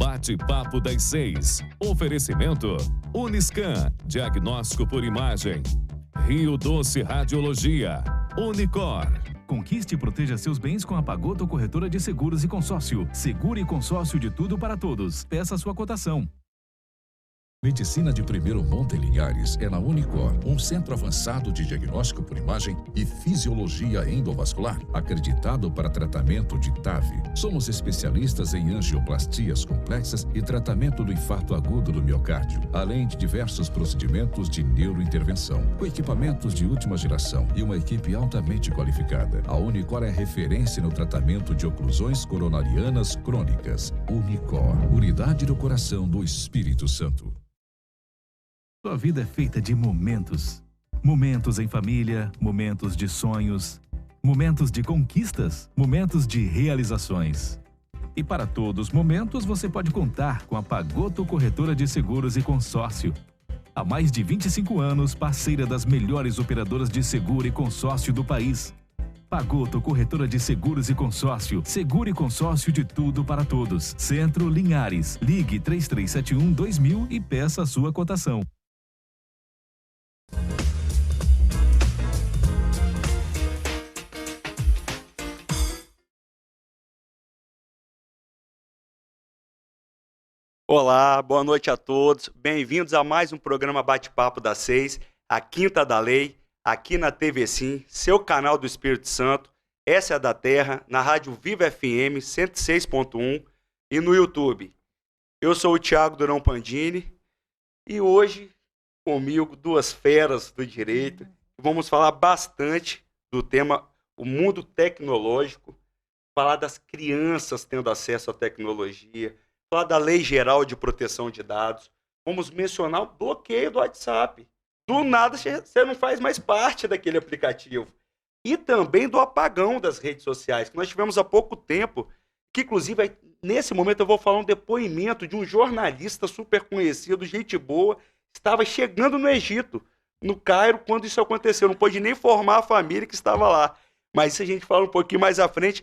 Bate-papo das 6. Oferecimento Uniscan, diagnóstico por imagem. Rio Doce Radiologia. Unicor. Conquiste e proteja seus bens com a Pagoto Corretora de Seguros e Consórcio. Seguro e consórcio de tudo para todos. Peça sua cotação. Medicina de primeiro monte em Linhares é na Unicor, um centro avançado de diagnóstico por imagem e fisiologia endovascular, acreditado para tratamento de TAV. Somos especialistas em angioplastias complexas e tratamento do infarto agudo do miocárdio, além de diversos procedimentos de neurointervenção, com equipamentos de última geração e uma equipe altamente qualificada. A Unicor é referência no tratamento de oclusões coronarianas crônicas. Unicor, unidade do coração do Espírito Santo. Sua vida é feita de momentos. Momentos em família, momentos de sonhos, momentos de conquistas, momentos de realizações. E para todos os momentos, você pode contar com a Pagoto Corretora de Seguros e Consórcio. Há mais de 25 anos, parceira das melhores operadoras de seguro e consórcio do país. Pagoto Corretora de Seguros e Consórcio. Seguro e consórcio de tudo para todos. Centro Linhares. Ligue 3371-2000 e peça a sua cotação. Olá, boa noite a todos. Bem-vindos a mais um programa Bate-Papo das 6, a Quinta da Lei, aqui na TV Sim, seu canal do Espírito Santo, essa é da Terra, na Rádio Viva FM 106.1 e no YouTube. Eu sou o Thiago Durão Pandini e hoje comigo duas feras do direito. Vamos falar bastante do tema o mundo tecnológico, falar das crianças tendo acesso à tecnologia, falar da Lei Geral de Proteção de Dados. Vamos mencionar o bloqueio do WhatsApp. Do nada você não faz mais parte daquele aplicativo. E também do apagão das redes sociais, que nós tivemos há pouco tempo, que inclusive nesse momento eu vou falar um depoimento de um jornalista super conhecido, gente boa, estava chegando no Egito, no Cairo, quando isso aconteceu. Não pôde nem formar a família que estava lá. Mas isso a gente fala um pouquinho mais à frente.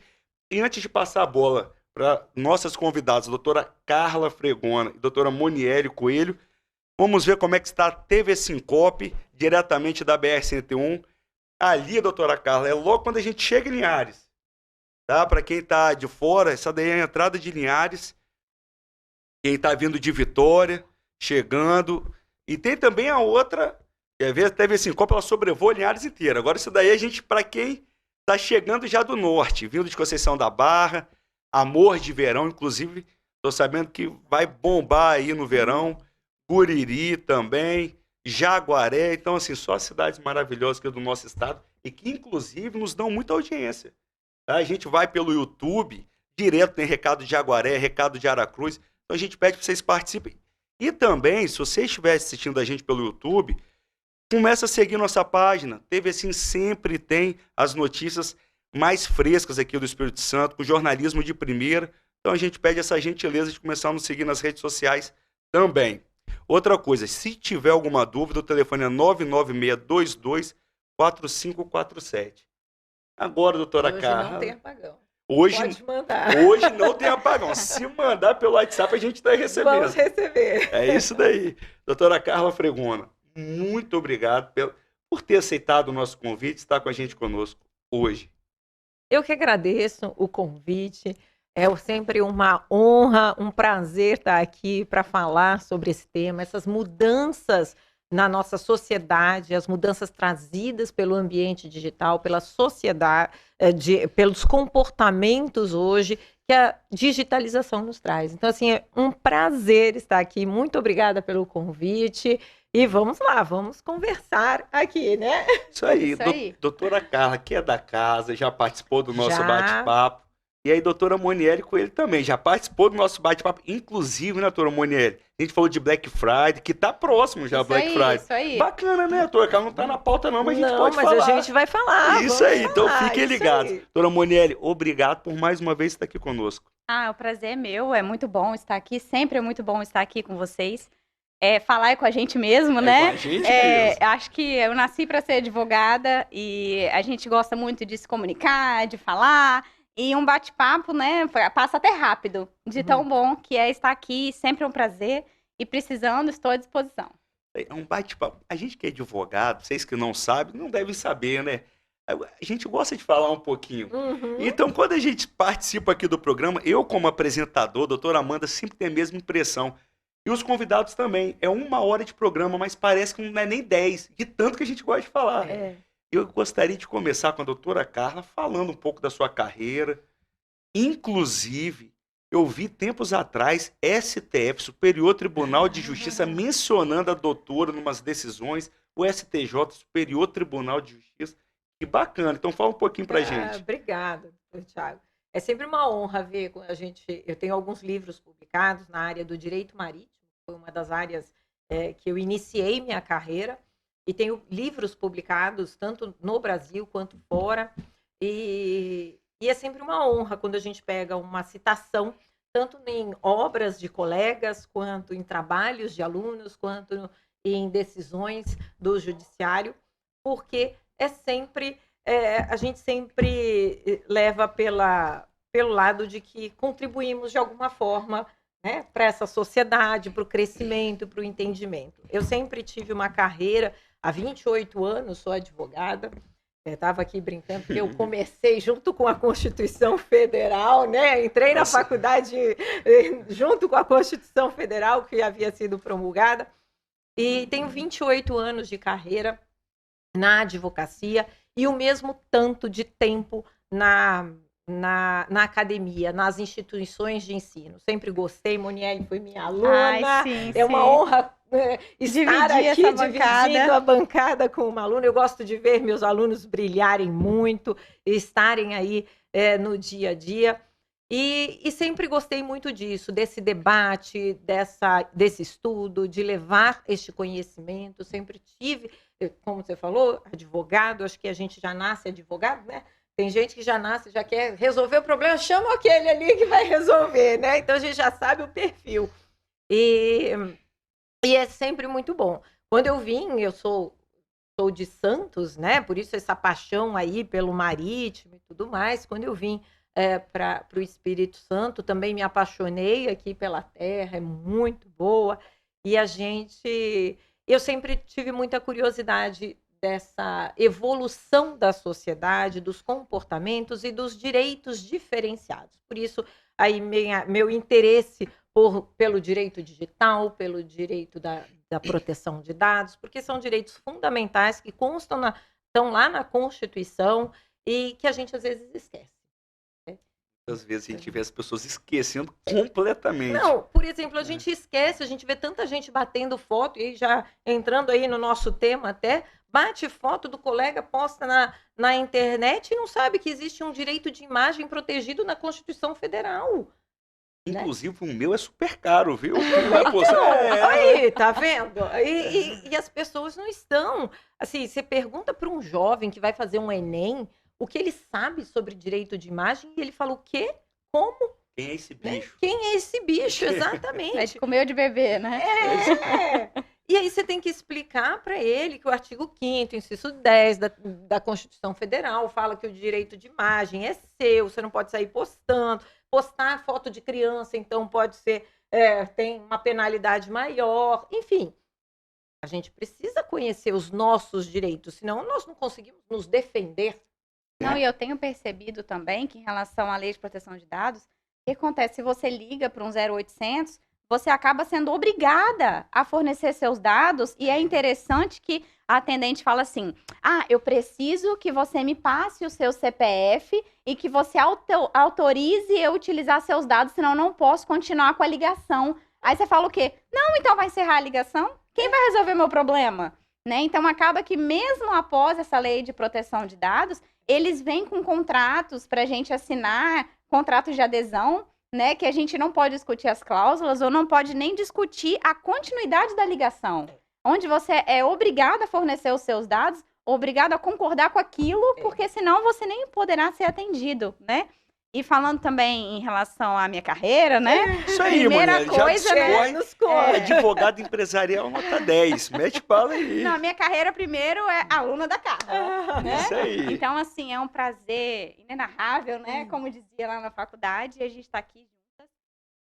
E antes de passar a bola para nossas convidadas, a doutora Carla Fregona e a doutora Moniele Coelho, vamos ver como é que está a TV Sincope, diretamente da BR-101. Ali, doutora Carla, é logo quando a gente chega em Linhares. Tá? Para quem está de fora, essa daí é a entrada de Linhares. Quem está vindo de Vitória, chegando. E tem também a outra, quer ver? A TV Sincope, ela sobrevoa Linhares inteira. Agora isso daí a gente, para quem está chegando já do norte, vindo de Conceição da Barra, Amor de Verão, inclusive, estou sabendo que vai bombar aí no verão, Guriri também, Jaguaré, então assim, só cidades maravilhosas aqui do nosso estado e que inclusive nos dão muita audiência. Tá? A gente vai pelo YouTube, direto tem recado de Jaguaré, recado de Aracruz, então a gente pede para vocês participem. E também, se você estiver assistindo a gente pelo YouTube, começa a seguir nossa página, TV Sim sempre tem as notícias mais frescas aqui do Espírito Santo, com jornalismo de primeira. Então a gente pede essa gentileza de começar a nos seguir nas redes sociais também. Outra coisa, se tiver alguma dúvida, o telefone é 996224547. Agora, doutora Carla. Hoje não tem apagão. Pode mandar. Hoje não tem apagão. Se mandar pelo WhatsApp, a gente está recebendo. Vamos receber. É isso daí. Doutora Carla Fregona, muito obrigado por ter aceitado o nosso convite e estar com a gente conosco hoje. Eu que agradeço o convite. É sempre uma honra, um prazer estar aqui para falar sobre esse tema, essas mudanças na nossa sociedade, as mudanças trazidas pelo ambiente digital, pela sociedade, pelos comportamentos hoje que a digitalização nos traz. Então, assim, é um prazer estar aqui. Muito obrigada pelo convite. E vamos lá, vamos conversar aqui, né? Isso aí. Doutora Carla, que é da casa, já participou do nosso bate-papo. E aí, doutora Moniele Coelho também, já participou do nosso bate-papo. Inclusive, né, doutora Moniele? A gente falou de Black Friday, que tá próximo já, Black Friday. Isso aí. Bacana, né, doutora Carla? Não tá na pauta não, mas a gente pode falar. Não, mas a gente vai falar. Isso aí, falar, então fiquem ligados. Doutora Moniele, obrigado por mais uma vez estar aqui conosco. O prazer é meu, é muito bom estar aqui, sempre é muito bom estar aqui com vocês. Falar é com a gente mesmo, né? Com a gente mesmo. Acho que eu nasci para ser advogada e a gente gosta muito de se comunicar, de falar. E um bate-papo, né, passa até rápido, de tão bom que é estar aqui, sempre um prazer. E precisando, estou à disposição. É um bate-papo. A gente que é advogado, vocês que não sabem, não devem saber, né? A gente gosta de falar um pouquinho. Então, quando a gente participa aqui do programa, eu como apresentador, doutora Amanda, sempre tem a mesma impressão. E os convidados também. É 1 hora de programa, mas parece que não é nem 10, de tanto que a gente gosta de falar. Eu gostaria de começar com a doutora Carla falando um pouco da sua carreira. Inclusive, eu vi tempos atrás STF, Superior Tribunal de Justiça, mencionando a doutora em umas decisões, o STJ, Superior Tribunal de Justiça. Que bacana. Então fala um pouquinho pra gente. Obrigada, Thiago. É sempre uma honra ver com a gente. Eu tenho alguns livros publicados na área do direito marítimo, foi uma das áreas que eu iniciei minha carreira, e tenho livros publicados tanto no Brasil quanto fora. E é sempre uma honra quando a gente pega uma citação, tanto em obras de colegas, quanto em trabalhos de alunos, quanto em decisões do judiciário, porque a gente sempre leva pelo lado de que contribuímos de alguma forma, né, para essa sociedade, para o crescimento, para o entendimento. Eu sempre tive uma carreira, há 28 anos sou advogada. Estava aqui brincando, porque eu comecei junto com a Constituição Federal, né? Entrei na faculdade junto com a Constituição Federal, que havia sido promulgada, e tenho 28 anos de carreira na advocacia e o mesmo tanto de tempo na academia, nas instituições de ensino. Sempre gostei, Monielle foi minha aluna. Sim. Uma honra estar aqui dividindo a bancada com uma aluna. Eu gosto de ver meus alunos brilharem muito, estarem aí no dia a dia. E sempre gostei muito disso, desse debate, desse estudo, de levar este conhecimento. Sempre tive, como você falou, advogado. Acho que a gente já nasce advogado, né? Tem gente que já nasce, já quer resolver o problema, chama aquele ali que vai resolver, né? Então a gente já sabe o perfil. E é sempre muito bom. Quando eu vim, eu sou de Santos, né? Por isso essa paixão aí pelo marítimo e tudo mais. Quando eu vim para o Espírito Santo, também me apaixonei aqui pela terra, é muito boa. E eu sempre tive muita curiosidade dessa evolução da sociedade, dos comportamentos e dos direitos diferenciados. Por isso, aí meu interesse pelo direito digital, pelo direito da proteção de dados, porque são direitos fundamentais que estão lá na Constituição e que a gente às vezes esquece. Às vezes a gente vê as pessoas esquecendo completamente. Não, por exemplo, a gente esquece, a gente vê tanta gente batendo foto, e já entrando aí no nosso tema até, bate foto do colega, posta na internet e não sabe que existe um direito de imagem protegido na Constituição Federal. Inclusive, o meu é super caro, viu? Aí, tá vendo? E as pessoas não estão... Assim, você pergunta para um jovem que vai fazer um Enem o que ele sabe sobre direito de imagem e ele fala o quê? Como? Quem é esse bicho? Quem é esse bicho, exatamente. É de comer ou de beber, né? E aí você tem que explicar para ele que o artigo 5º, inciso 10 da Constituição Federal fala que o direito de imagem é seu, você não pode sair postar foto de criança, então pode ser, tem uma penalidade maior, enfim. A gente precisa conhecer os nossos direitos, senão nós não conseguimos nos defender. Não, e eu tenho percebido também que em relação à lei de proteção de dados, o que acontece? Se você liga para um 0800, você acaba sendo obrigada a fornecer seus dados, e é interessante que a atendente fala assim, eu preciso que você me passe o seu CPF e que você autorize eu utilizar seus dados, senão eu não posso continuar com a ligação. Aí você fala o quê? Não, então vai encerrar a ligação? Quem vai resolver meu problema? Né? Então acaba que mesmo após essa lei de proteção de dados, eles vêm com contratos para a gente assinar, contratos de adesão, né, que a gente não pode discutir as cláusulas ou não pode nem discutir a continuidade da ligação, onde você é obrigado a fornecer os seus dados, obrigado a concordar com aquilo, porque senão você nem poderá ser atendido, né? E falando também em relação à minha carreira, né? Isso aí, Primeira mulher. Já coisa, né? dispõe. Advogado empresarial nota 10. Mete bala aí. Não, a minha carreira primeiro é aluna da Carla, né? Isso aí. Então, assim, é um prazer inenarrável, né? Como dizia lá na faculdade, a gente está aqui juntas.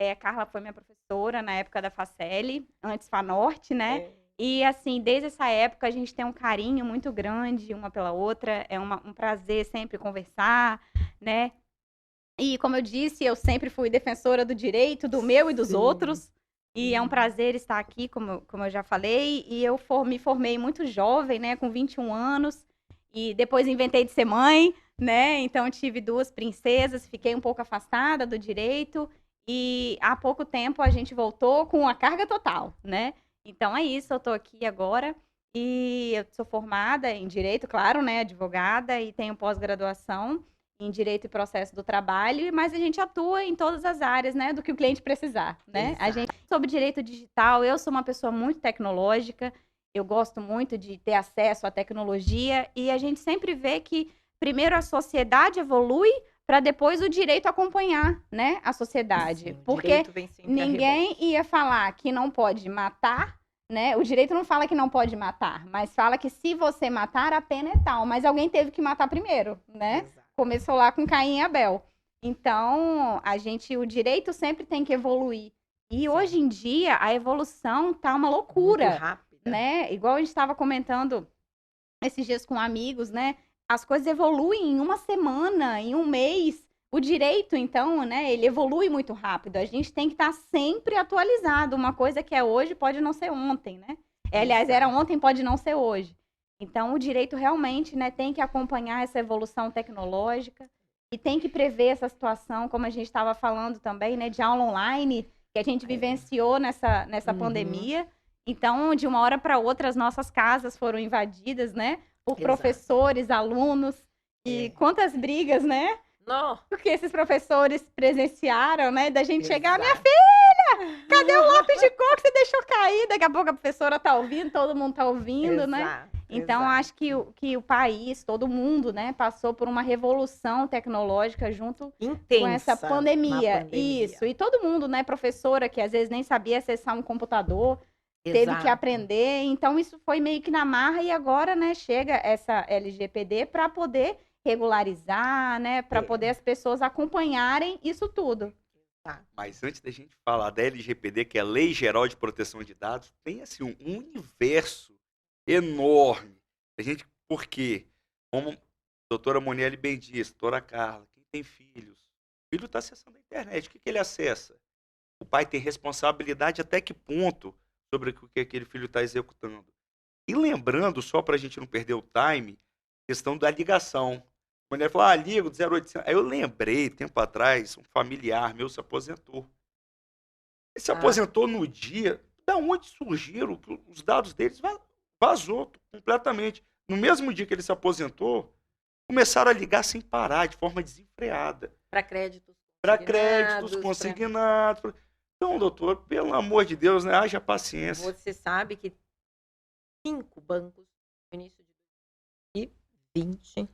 A Carla foi minha professora na época da Faceli, antes Fanorte, né? E, assim, desde essa época a gente tem um carinho muito grande uma pela outra. É um prazer sempre conversar, né? E, como eu disse, eu sempre fui defensora do direito, do meu e dos outros. E é um prazer estar aqui, como eu já falei. E eu me formei muito jovem, né? Com 21 anos. E depois inventei de ser mãe, né? Então, tive 2 princesas. Fiquei um pouco afastada do direito. E, há pouco tempo, a gente voltou com a carga total, né? Então, é isso. Eu estou aqui agora. E eu sou formada em direito, claro, né? Advogada. E tenho pós-graduação em Direito e Processo do Trabalho, mas a gente atua em todas as áreas, né, do que o cliente precisar, né? Exato. A gente, sobre direito digital, eu sou uma pessoa muito tecnológica, eu gosto muito de ter acesso à tecnologia, e a gente sempre vê que primeiro a sociedade evolui para depois o direito acompanhar, né, a sociedade. Sim, porque vem sempre a ninguém reboque. ia falar que não pode matar, né? O direito não fala que não pode matar, mas fala que se você matar, a pena é tal. Mas alguém teve que matar primeiro, né? Exato. Começou lá com Caim e Abel. Então, o direito sempre tem que evoluir. E hoje em dia, a evolução tá uma loucura, Muito rápida. né? Igual a gente estava comentando esses dias com amigos, né? As coisas evoluem em uma semana, em um mês. O direito, então, né? Ele evolui muito rápido. A gente tem que estar sempre atualizado. Uma coisa que é hoje pode não ser ontem, né? Aliás, era ontem, pode não ser hoje. Então, o direito realmente, né, tem que acompanhar essa evolução tecnológica e tem que prever essa situação, como a gente estava falando também, né, de aula online, que a gente vivenciou nessa pandemia. Então, de uma hora para outra, as nossas casas foram invadidas, né, por professores, alunos, e quantas brigas, né? Não. Porque esses professores presenciaram, né, da gente chegar, minha filha, cadê o lápis de cor que você deixou cair? Daqui a pouco a professora tá ouvindo, todo mundo tá ouvindo, né? Então, acho que o país, todo mundo, né, passou por uma revolução tecnológica junto com essa pandemia. Isso. E todo mundo, né, professora que às vezes nem sabia acessar um computador, teve que aprender. Então, isso foi meio que na marra e agora, né, chega essa LGPD para poder regularizar, né, para poder as pessoas acompanharem isso tudo. Mas antes da gente falar da LGPD, que é a Lei Geral de Proteção de Dados, tem assim um universo enorme. Por quê? Como a doutora Monielle bem disse, doutora Carla, quem tem filhos, o filho está acessando a internet, o que ele acessa? O pai tem responsabilidade até que ponto sobre o que aquele filho está executando. E lembrando, só para a gente não perder o time, questão da ligação. A mulher falou, liga do 0800. Aí eu lembrei, tempo atrás, um familiar meu se aposentou. Ele se aposentou no dia, da onde surgiram os dados deles, vazou completamente. No mesmo dia que ele se aposentou, começaram a ligar sem parar, de forma desenfreada. Para créditos. Para créditos consignados. Então, doutor, pelo amor de Deus, né, haja paciência. Você sabe que 5 bancos no início de 2020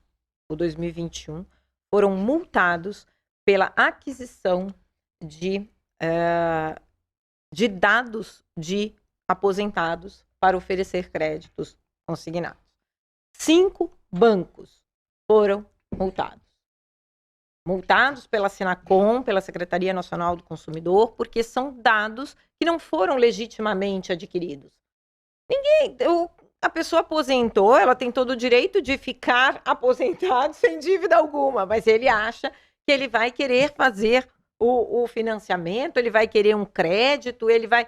ou 2021 foram multados pela aquisição de dados de aposentados para oferecer créditos consignados. 5 bancos foram multados. Multados pela Senacom, pela Secretaria Nacional do Consumidor, porque são dados que não foram legitimamente adquiridos. A pessoa aposentou, ela tem todo o direito de ficar aposentado sem dívida alguma, mas ele acha que ele vai querer fazer o financiamento, ele vai querer um crédito, ele vai...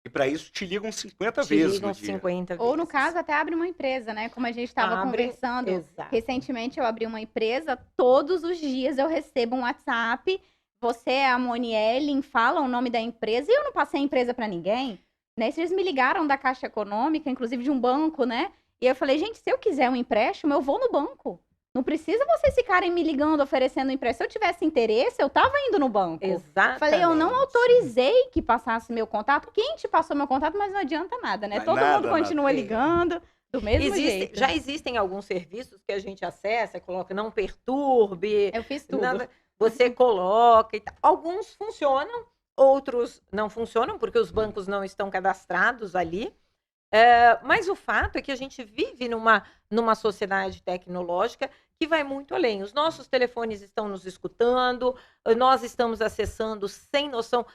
E para isso te ligam 50 vezes no dia. 50 vezes. Ou no caso, até abre uma empresa, né? Como a gente estava conversando. Exato. Recentemente eu abri uma empresa, todos os dias eu recebo um WhatsApp, você é a Monielle, fala o nome da empresa, e eu não passei a empresa para ninguém. Né? Eles me ligaram da Caixa Econômica, inclusive de um banco, né? E eu falei, gente, se eu quiser um empréstimo, eu vou no banco. Não precisa vocês ficarem me ligando, oferecendo empréstimo. Se eu tivesse interesse, eu tava indo no banco. Exatamente. Falei, eu não autorizei que passasse meu contato. Quem te passou meu contato, mas não adianta nada, né? Mas todo mundo continua ligando do mesmo jeito. Já existem alguns serviços que a gente acessa, coloca não perturbe. Eu fiz tudo. Você coloca e tal. Alguns funcionam, outros não funcionam, porque os bancos não estão cadastrados ali. Mas o fato é que a gente vive numa sociedade tecnológica que vai muito além. Os nossos telefones estão nos escutando, nós estamos acessando sem noção.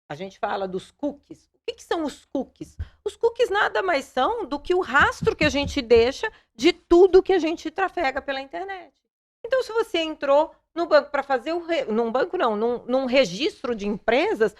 A gente fala dos cookies. O que são os cookies? Os cookies nada mais são do que o rastro que a gente deixa de tudo que a gente trafega pela internet. Então, se você entrou no banco para fazer num registro de empresas,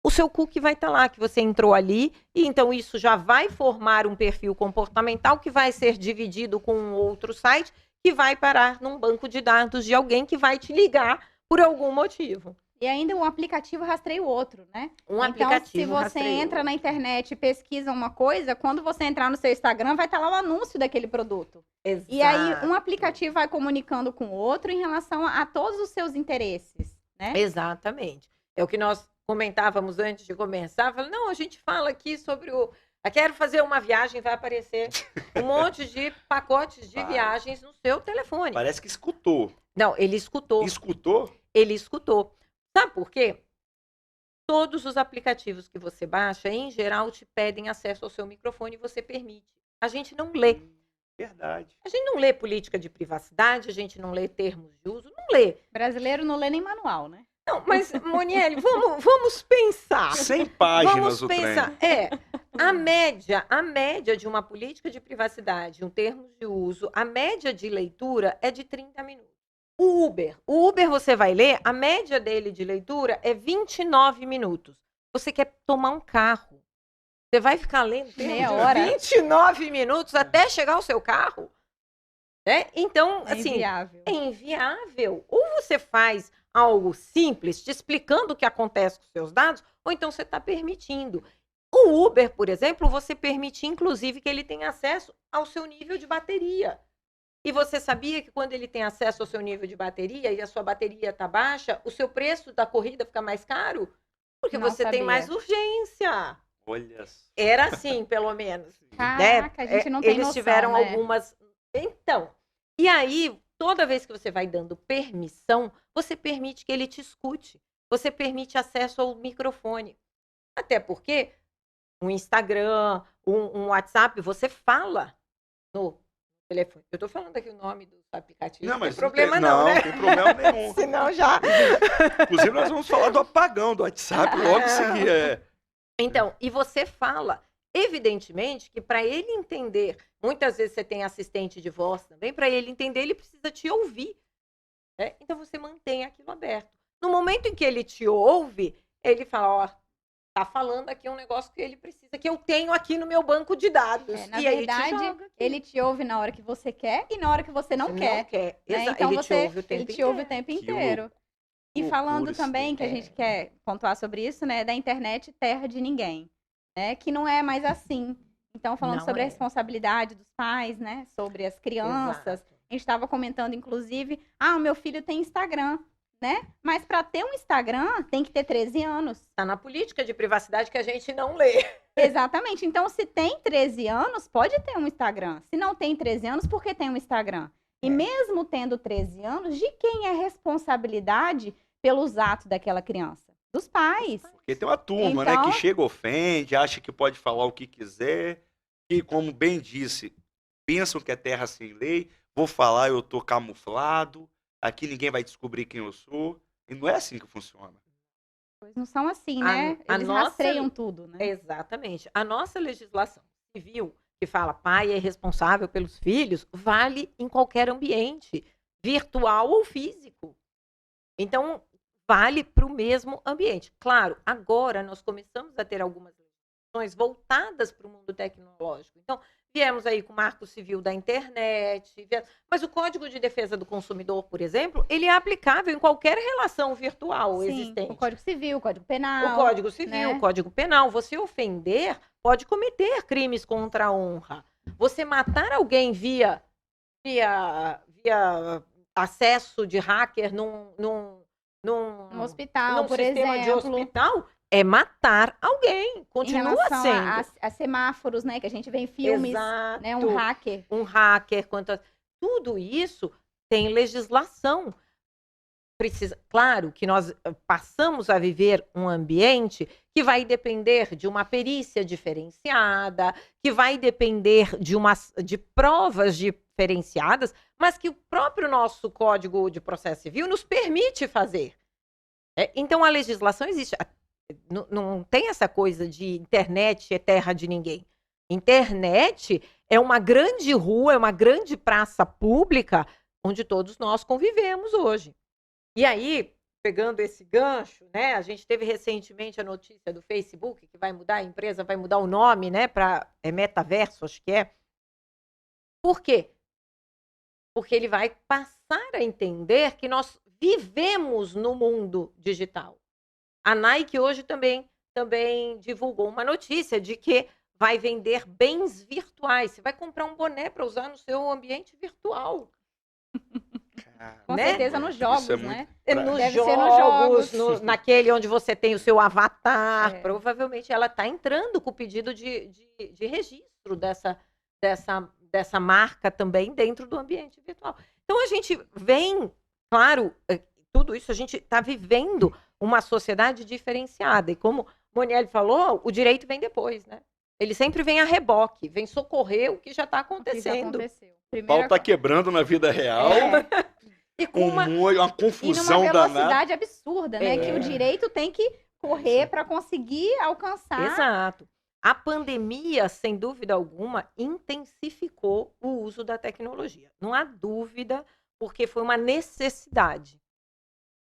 o seu cookie vai estar lá, que você entrou ali, e então isso já vai formar um perfil comportamental que vai ser dividido com um outro site, que vai parar num banco de dados de alguém que vai te ligar por algum motivo. E ainda um aplicativo rastreia o outro, né? Aplicativo se você entra na internet e pesquisa uma coisa, quando você entrar no seu Instagram, vai estar lá o anúncio daquele produto. Exato. E aí, um aplicativo vai comunicando com o outro em relação a todos os seus interesses, né? Exatamente. É o que nós comentávamos antes de começar. Falei, não, a gente fala aqui sobre quero fazer uma viagem, vai aparecer um monte de pacotes de viagens no seu telefone. Parece que escutou. Não, ele escutou. Escutou? Ele escutou. Sabe por quê? Todos os aplicativos que você baixa, em geral, te pedem acesso ao seu microfone e você permite. A gente não lê. Verdade. A gente não lê política de privacidade, a gente não lê termos de uso, não lê. Brasileiro não lê nem manual, né? Não, mas, Monielle, vamos pensar. 100 páginas Vamos o pensar. trem. A média de uma política de privacidade, um termo de uso, a média de leitura é de 30 minutos. O Uber você vai ler, a média dele de leitura é 29 minutos. Você quer tomar um carro, você vai ficar lendo meia hora, 29 minutos até chegar ao seu carro? Né? Então, assim, inviável. É inviável. Ou você faz algo simples, te explicando o que acontece com os seus dados, ou então você está permitindo. O Uber, por exemplo, você permite, inclusive, que ele tenha acesso ao seu nível de bateria. E você sabia que quando ele tem acesso ao seu nível de bateria e a sua bateria está baixa, o seu preço da corrida fica mais caro? Porque Não você sabia. tem mais urgência. Olha só. Era assim, pelo menos. Caraca, a gente não tem Eles noção, tiveram né? algumas... Então, e aí, toda vez que você vai dando permissão, você permite que ele te escute. Você permite acesso ao microfone. Até porque um Instagram, um WhatsApp, você fala no telefone. Eu estou falando aqui o nome do aplicativo. Não, mas não tem problema não, né? Não tem problema nenhum. Senão já... Inclusive, nós vamos falar do apagão do WhatsApp logo em seguida. Então, e você fala, evidentemente, que para ele entender, muitas vezes você tem assistente de voz também, para ele entender, ele precisa te ouvir. Né? Então, você mantém aquilo aberto. No momento em que ele te ouve, ele fala, ó, tá falando aqui um negócio que ele precisa, que eu tenho aqui no meu banco de dados. Na e aí verdade, ele te ouve na hora que você quer e na hora que você não quer. Não quer. Né? Então Ele te ouve o tempo ele te ouve o tempo Que inteiro. E loucura falando isso também, daí. que a gente quer pontuar sobre isso, né, da internet terra de ninguém, né, que não é mais assim. Então, falando Não sobre a é. responsabilidade dos pais, né, sobre as crianças, Exato. a gente estava comentando, inclusive, o meu filho tem Instagram, né, mas para ter um Instagram tem que ter 13 anos. Está na política de privacidade que a gente não lê. Exatamente. Então, se tem 13 anos, pode ter um Instagram. Se não tem 13 anos, por que tem um Instagram? E mesmo tendo 13 anos, de quem é a responsabilidade pelos atos daquela criança? Dos pais. Porque tem uma turma, né, Então- que chega, ofende, acha que pode falar o que quiser, e como bem disse, pensam que é terra sem lei, vou falar, eu tô camuflado, aqui ninguém vai descobrir quem eu sou. E não é assim que funciona. Pois não são assim, A- né? a Eles nossa- rastreiam tudo, né? Exatamente. A nossa legislação civil, que fala pai é responsável pelos filhos, vale em qualquer ambiente, virtual ou físico. Então, vale para o mesmo ambiente. Claro, agora nós começamos a ter algumas legislações voltadas para o mundo tecnológico. Então, viemos aí com o Marco Civil da Internet, mas o Código de Defesa do Consumidor, por exemplo, ele é aplicável em qualquer relação virtual Sim, existente. o Código Civil, o Código Penal. O Código Civil, né? o Código Penal. Você ofender pode cometer crimes contra a honra. Você matar alguém via acesso de hacker num No hospital, num por sistema de exemplo. hospital é matar alguém. Em Continua relação sendo. a semáforos, né? Que a gente vê em filmes, Exato. né? Um hacker. Um hacker, tudo isso tem legislação precisa... Claro que nós passamos a viver um ambiente que vai depender de uma perícia diferenciada, que vai depender de provas diferenciadas, mas que o próprio nosso Código de Processo Civil nos permite fazer. Então, a legislação existe. Não tem essa coisa de internet é terra de ninguém. Internet é uma grande rua, é uma grande praça pública onde todos nós convivemos hoje. E aí, pegando esse gancho, né? A gente teve recentemente a notícia do Facebook que vai mudar, a empresa vai mudar o nome, né? Para metaverso, acho que é. Por quê? Porque ele vai passar a entender que nós vivemos no mundo digital. A Nike hoje também divulgou uma notícia de que vai vender bens virtuais. Você vai comprar um boné para usar no seu ambiente virtual. Com né? certeza nos jogos, né? Nos Deve jogos, ser nos jogos. naquele onde você tem o seu avatar. Provavelmente ela está entrando com o pedido de registro dessa marca também dentro do ambiente virtual. Então a gente vem, claro, tudo isso a gente está vivendo uma sociedade diferenciada. E como Monielle falou, o direito vem depois, né? Ele sempre vem a reboque, vem socorrer o que já está acontecendo. O pau está quebrando na vida real. E com uma confusão danada. E numa velocidade danada. absurda, né? Que o direito tem que correr para conseguir alcançar. Exato. A pandemia, sem dúvida alguma, intensificou o uso da tecnologia. Não há dúvida, porque foi uma necessidade.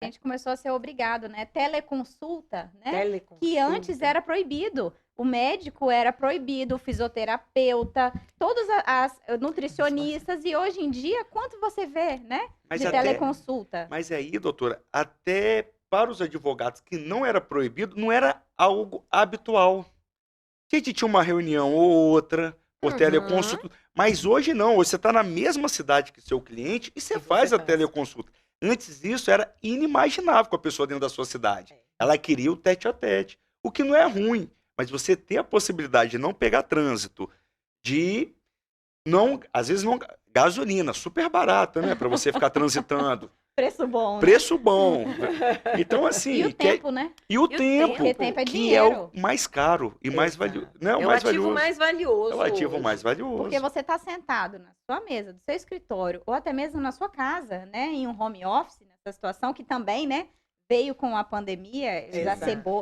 A gente começou a ser obrigado, né? Teleconsulta, né? Teleconsulta. Que antes era proibido. O médico era proibido, o fisioterapeuta, todos as nutricionistas. E hoje em dia, quanto você vê, né? De teleconsulta. Mas aí, doutora, até para os advogados que não era proibido, não era algo habitual. A gente tinha uma reunião ou outra por teleconsulta. Mas hoje não. Hoje você está na mesma cidade que seu cliente e você faz a teleconsulta. Antes disso era inimaginável com a pessoa dentro da sua cidade. Ela queria o tete-a-tete. O que não é ruim. Mas você ter a possibilidade de não pegar trânsito, de não, às vezes não, gasolina, super barata, né, para você ficar transitando. Preço bom. Preço bom. Então assim, e o tempo, né? E o tempo, porque tempo é que dinheiro. é o mais caro e mais valioso, não é o mais ativo valioso. Mais valioso. É o ativo hoje. mais valioso. Porque você está sentado na sua mesa, do seu escritório, ou até mesmo na sua casa, né, em um home office, nessa situação que também, né, veio com a pandemia,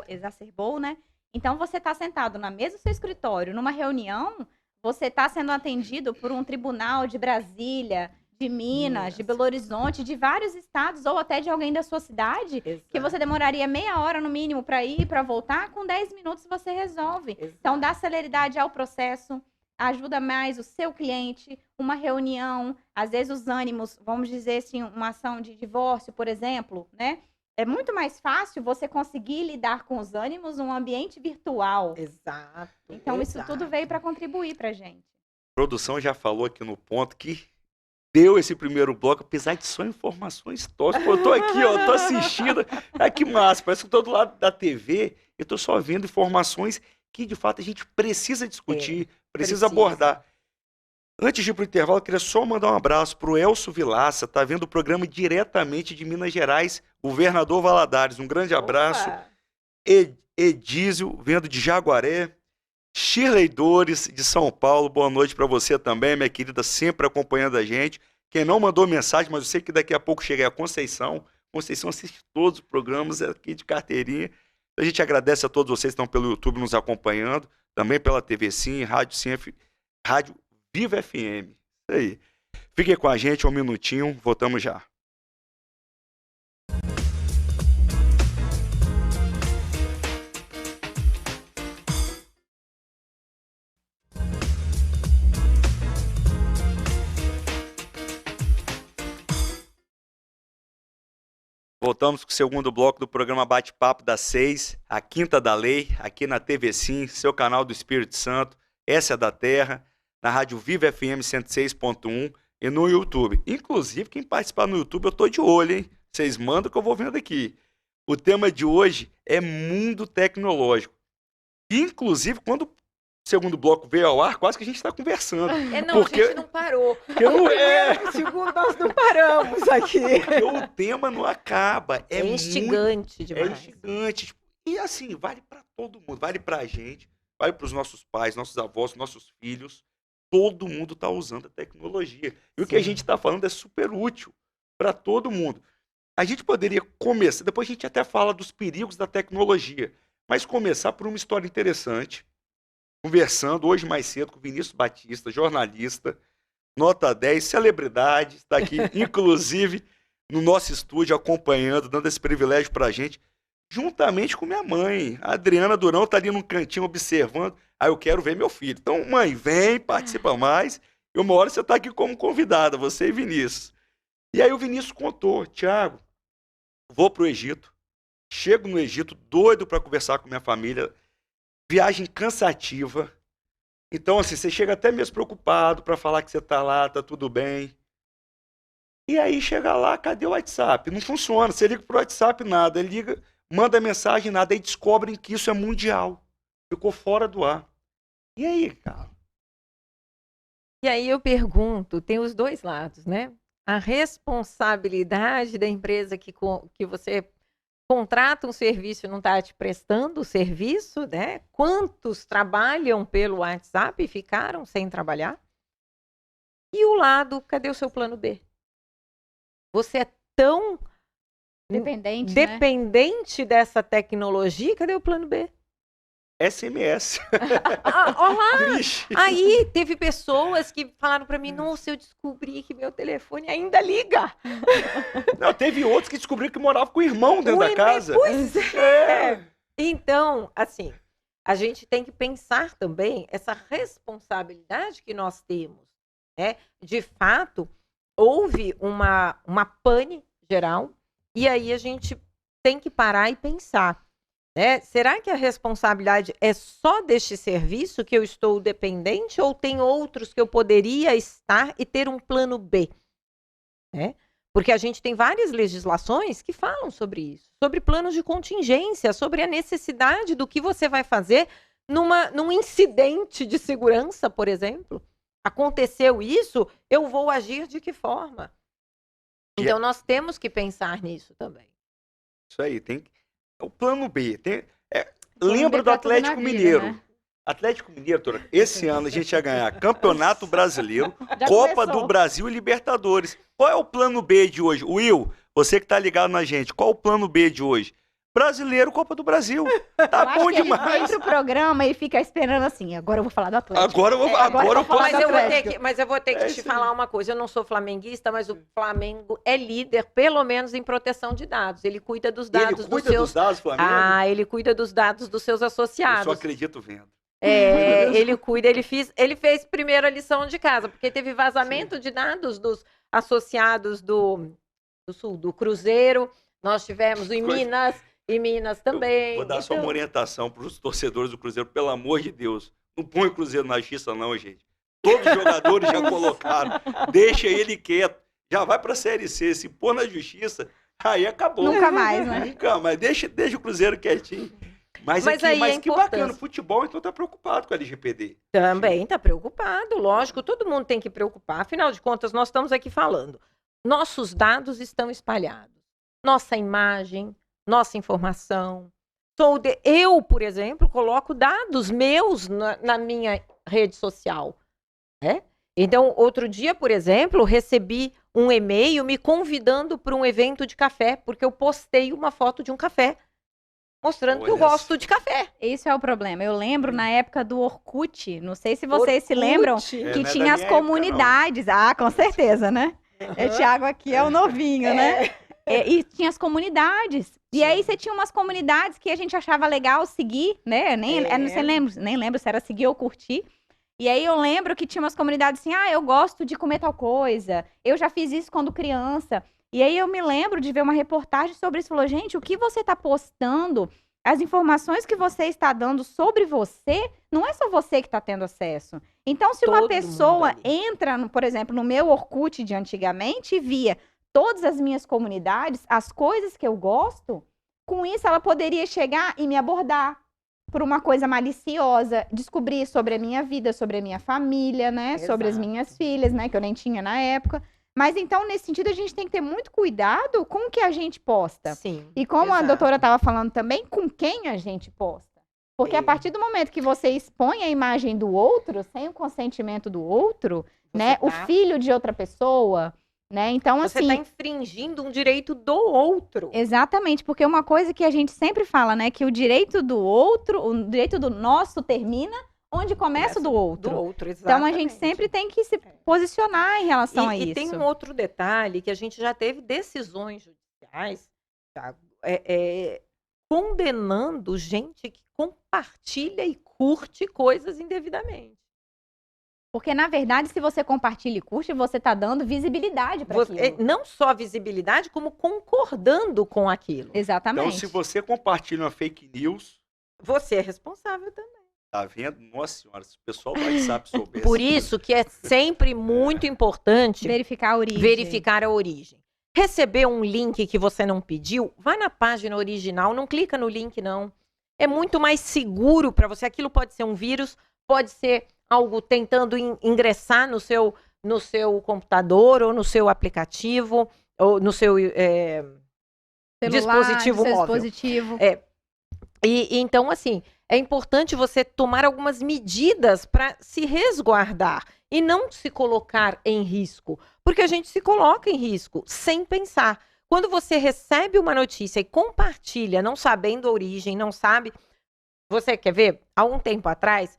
exacerbou, né? Então, você está sentado na mesa do seu escritório, numa reunião, você está sendo atendido por um tribunal de Brasília, de Minas, de Belo Horizonte, de vários estados, ou até de alguém da sua cidade, que você demoraria meia hora no mínimo para ir e para voltar, com 10 minutos você resolve. Então, dá celeridade ao processo, ajuda mais o seu cliente, uma reunião, às vezes os ânimos, vamos dizer assim, uma ação de divórcio, por exemplo, né? É muito mais fácil você conseguir lidar com os ânimos num ambiente virtual. Exato. Então, isso tudo veio para contribuir para a gente. A produção já falou aqui no ponto que deu esse primeiro bloco, apesar de só informações toscas. Eu tô aqui, ó, tô assistindo. Ai, que massa, parece que eu tô do lado da TV, eu tô só vendo informações que, de fato, a gente precisa discutir, precisa abordar. Antes de ir pro intervalo, eu queria só mandar um abraço pro Elcio Vilaça, tá vendo o programa diretamente de Minas Gerais, Governador Valadares. Um grande abraço. Edísio, vendo de Jaguaré. Shirley Dores, de São Paulo, boa noite para você também, minha querida, sempre acompanhando a gente. Quem não mandou mensagem, mas eu sei que daqui a pouco chega a Conceição. Conceição assiste todos os programas aqui de carteirinha. A gente agradece a todos vocês que estão pelo YouTube nos acompanhando, também pela TV Sim, Rádio Sim, Rádio Viva FM. Isso aí. Fiquem com a gente um minutinho, voltamos já. Voltamos com o segundo bloco do programa Bate-Papo das 6, a Quinta da Lei, aqui na TV Sim, seu canal do Espírito Santo, essa é da Terra, na Rádio Viva FM 106.1 e no YouTube. Inclusive, quem participar no YouTube, eu tô de olho, hein? Vocês mandam que eu vou vendo aqui. O tema de hoje é mundo tecnológico. Inclusive, quando segundo bloco veio ao ar, quase que a gente está conversando. Não, porque, a gente não parou. porque não No segundo, nós não paramos aqui. porque o tema não acaba. É instigante demais. É instigante. Tipo, e assim, vale para todo mundo. Vale para a gente, vale para os nossos pais, nossos avós, nossos filhos. Todo mundo está usando a tecnologia. E o que a gente está falando é super útil para todo mundo. A gente poderia começar, depois a gente até fala dos perigos da tecnologia, mas começar por uma história interessante, conversando hoje mais cedo com o Vinícius Batista, jornalista, nota 10, celebridade, está aqui, inclusive, no nosso estúdio, acompanhando, dando esse privilégio para a gente, juntamente com minha mãe. A Adriana Durão está ali num cantinho observando. Eu quero ver meu filho. Então, mãe, vem, participa mais. E uma hora você está aqui como convidada, você e Vinícius. E aí o Vinícius contou, Tiago, vou para o Egito, chego no Egito doido para conversar com minha família, viagem cansativa. Então, assim, você chega até mesmo preocupado para falar que você está lá, está tudo bem. E aí chega lá, cadê o WhatsApp? Não funciona, você liga para o WhatsApp, nada. Ele liga, manda mensagem, nada. Aí descobrem que isso é mundial. Ficou fora do ar. E aí, cara? E aí eu pergunto, tem os dois lados, né? A responsabilidade da empresa que você contrata um serviço e não está te prestando o serviço, né? Quantos trabalham pelo WhatsApp e ficaram sem trabalhar? E o lado, cadê o seu plano B? Você é tão dependente dessa tecnologia, cadê o plano B? SMS. Olá! Triste. Aí teve pessoas que falaram para mim, nossa, eu descobri que meu telefone ainda liga. Não, teve outros que descobriram que moravam com o irmão dentro da casa. Pois é. Então, assim, a gente tem que pensar também essa responsabilidade que nós temos, né? De fato, houve uma pane geral e aí a gente tem que parar e pensar. Será que a responsabilidade é só deste serviço que eu estou dependente ou tem outros que eu poderia estar e ter um plano B? Porque a gente tem várias legislações que falam sobre isso, sobre planos de contingência, sobre a necessidade do que você vai fazer num incidente de segurança, por exemplo. Aconteceu isso, eu vou agir de que forma? Então nós temos que pensar nisso também. Isso aí, tem o plano B. Lembra do Atlético Mineiro. Né? Atlético Mineiro, esse ano a gente ia ganhar Campeonato Brasileiro, Copa do Brasil e Libertadores. Qual é o plano B de hoje? Will, você que tá ligado na gente, qual é o plano B de hoje? Brasileiro, Copa do Brasil. Tá bom demais. Ele entra o programa e fica esperando assim, agora eu vou falar do Atlético. Agora eu vou falar do Atlético. Mas eu vou ter que te falar uma coisa. Eu não sou flamenguista, mas o Flamengo é líder, pelo menos em proteção de dados. Ele cuida dos dados dos seus... Ele cuida dos dados, Flamengo? Ele cuida dos dados dos seus associados. Eu só acredito vendo. Ele cuida, ele fez primeiro a lição de casa, porque teve vazamento de dados dos associados do Sul, do Cruzeiro. Nós tivemos em Minas também. Vou dar só uma orientação para os torcedores do Cruzeiro, pelo amor de Deus. Não põe o Cruzeiro na justiça, não, gente. Todos os jogadores já colocaram. Deixa ele quieto. Já vai para a Série C. Se pôr na justiça, aí acabou. Nunca mais, né? Nunca mais. Deixa o Cruzeiro quietinho. Mas que bacana. O futebol, então, está preocupado com a LGPD. Também está preocupado, lógico. Todo mundo tem que preocupar. Afinal de contas, nós estamos aqui falando. Nossos dados estão espalhados. Nossa imagem, nossa informação. Eu, por exemplo, coloco dados meus na minha rede social. Então, outro dia, por exemplo, recebi um e-mail me convidando para um evento de café, porque eu postei uma foto de um café, mostrando que eu gosto de café. Esse é o problema. Eu lembro na época do Orkut, não sei se vocês se lembram, que tinha as comunidades. Com certeza, né? O Thiago aqui é o novinho, né? E tinha as comunidades. E aí você tinha umas comunidades que a gente achava legal seguir, né? Nem lembro se era seguir ou curtir. E aí eu lembro que tinha umas comunidades assim, eu gosto de comer tal coisa, eu já fiz isso quando criança. E aí eu me lembro de ver uma reportagem sobre isso, falou, gente, o que você está postando, as informações que você está dando sobre você, não é só você que está tendo acesso. Então, se uma pessoa entra, por exemplo, no meu Orkut de antigamente e via todas as minhas comunidades, as coisas que eu gosto, com isso ela poderia chegar e me abordar. por uma coisa maliciosa, descobrir sobre a minha vida, sobre a minha família, né? Sobre as Exato. minhas filhas, né? Que eu nem tinha na época. Mas então, nesse sentido, a gente tem que ter muito cuidado com o que a gente posta. Sim. E como a exato. doutora estava falando também, com quem a gente posta. Porque É. a partir do momento que você expõe a imagem do outro, sem o consentimento do outro, né? O tá- filho de outra pessoa, né? Então, Você assim. está infringindo um direito do outro. Exatamente, porque uma coisa que a gente sempre fala, né? Que o direito do outro, o direito do nosso termina onde começa o do outro. Do outro, Então, a exatamente. gente sempre tem que se posicionar em relação a isso. E tem um outro detalhe, que a gente já teve decisões judiciais, Thiago, condenando gente que compartilha e curte coisas indevidamente. Porque, na verdade, se você compartilha e curte, você está dando visibilidade para aquilo. Não só visibilidade, como concordando com aquilo. Exatamente. Então, se você compartilha uma fake news, Você é responsável também. tá vendo? Nossa senhora, se o pessoal do WhatsApp soubesse. Por isso que é sempre muito importante Verificar a origem. verificar a origem. Receber um link que você não pediu, vai na página original, não clica no link, não. É muito mais seguro para você. Aquilo pode ser um vírus, pode ser algo tentando ingressar no seu computador ou no seu aplicativo ou no seu Celular, dispositivo seu móvel. dispositivo. E então, assim, é importante você tomar algumas medidas para se resguardar e não se colocar em risco, porque a gente se coloca em risco sem pensar. Quando você recebe uma notícia e compartilha, não sabendo a origem, não sabe... Você quer ver? Há um tempo atrás,